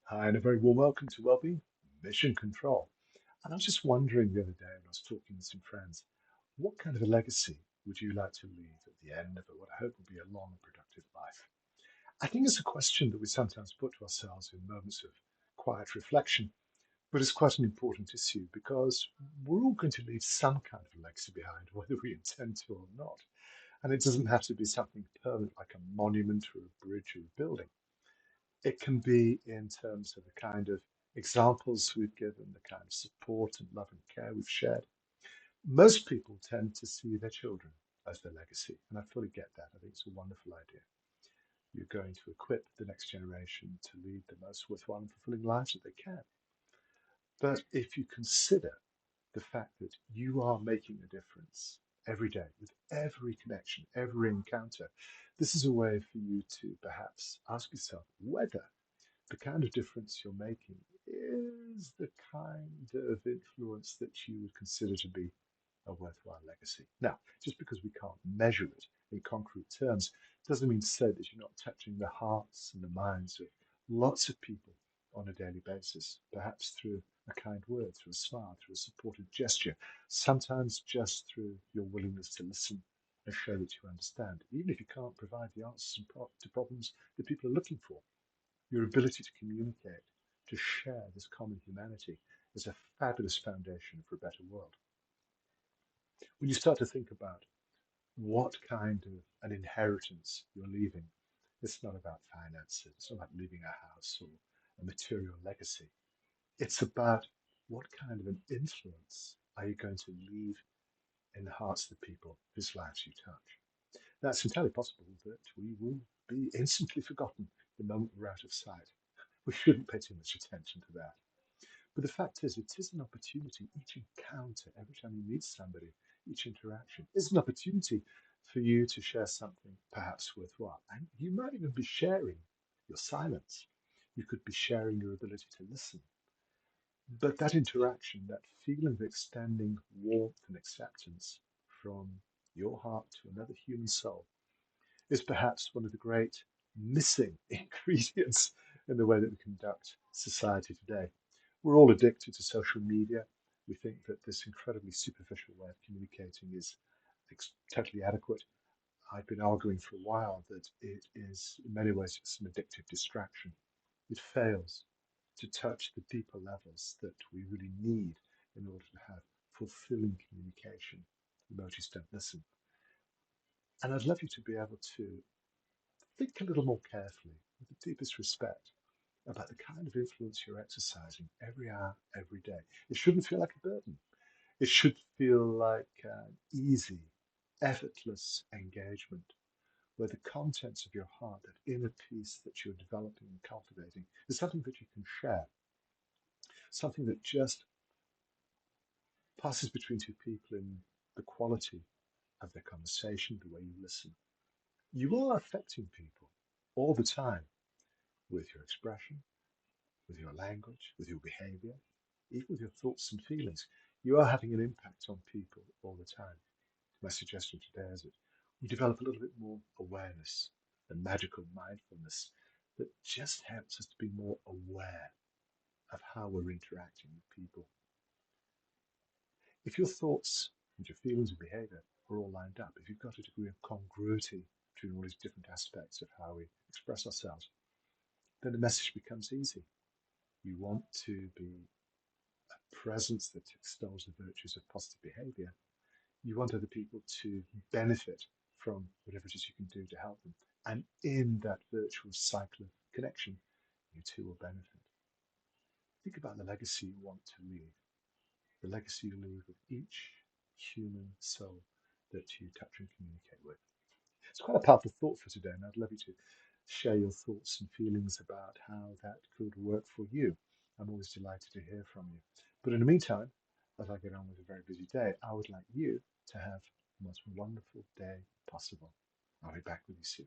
Hi, and a very warm welcome to Wellbeing Mission Control. And I was just wondering the other day when I was talking with some friends, what kind of a legacy would you like to leave at the end of what I hope will be a long and productive life? I think it's a question that we sometimes put to ourselves in moments of quiet reflection, but it's quite an important issue because we're all going to leave some kind of a legacy behind, whether we intend to or not. And it doesn't have to be something permanent like a monument or a bridge or a building. It can be in terms of the kind of examples we've given, the kind of support and love and care we've shared. Most people tend to see their children as their legacy, and I fully get that. I think it's a wonderful idea. You're going to equip the next generation to lead the most worthwhile and fulfilling lives that they can. But if you consider the fact that you are making a difference every day with every connection, every encounter, this is a way for you to perhaps ask yourself whether the kind of difference you're making is the kind of influence that you would consider to be a worthwhile legacy. Now, just because we can't measure it in concrete terms doesn't mean to say that you're not touching the hearts and the minds of lots of people on a daily basis, perhaps through a kind word, through a smile, through a supportive gesture, sometimes just through your willingness to listen and show that you understand, even if you can't provide the answers to problems that people are looking for. Your ability to communicate, to share this common humanity is a fabulous foundation for a better world. When you start to think about what kind of an inheritance you're leaving, it's not about finances, it's not about leaving a house or a material legacy. It's about what kind of an influence are you going to leave in the hearts of the people whose lives you touch. Now, it's entirely possible that we will be instantly forgotten the moment we're out of sight. We shouldn't pay too much attention to that. But the fact is, it is an opportunity. Each encounter, every time you meet somebody, each interaction is an opportunity for you to share something perhaps worthwhile. And you might even be sharing your silence. You could be sharing your ability to listen. But that interaction, that feeling of extending warmth and acceptance from your heart to another human soul, is perhaps one of the great missing ingredients in the way that we conduct society today. We're all addicted to social media. We think that this incredibly superficial way of communicating is totally adequate. I've been arguing for a while that it is, in many ways, it's an addictive distraction. It fails to touch the deeper levels that we really need in order to have fulfilling communication. Emojis don't listen. And I'd love you to be able to think a little more carefully, with the deepest respect, about the kind of influence you're exercising every hour, every day. It shouldn't feel like a burden. It should feel like easy, effortless engagement, where the contents of your heart, that inner peace that you're developing and cultivating, is something that you can share, something that just passes between two people in the quality of their conversation, the way you listen. You are affecting people all the time with your expression, with your language, with your behavior, even with your thoughts and feelings. You are having an impact on people all the time. My suggestion today is that we develop a little bit more awareness and magical mindfulness that just helps us to be more aware of how we're interacting with people. If your thoughts and your feelings and behavior are all lined up, if you've got a degree of congruity between all these different aspects of how we express ourselves, then the message becomes easy. You want to be a presence that extols the virtues of positive behavior. You want other people to benefit from whatever it is you can do to help them. And in that virtuous cycle of connection, you too will benefit. Think about the legacy you want to leave, the legacy you leave with each human soul that you touch and communicate with. It's quite a powerful thought for today, and I'd love you to share your thoughts and feelings about how that could work for you. I'm always delighted to hear from you. But in the meantime, as I get on with a very busy day, I would like you to have the most wonderful day possible. I'll be back with you soon.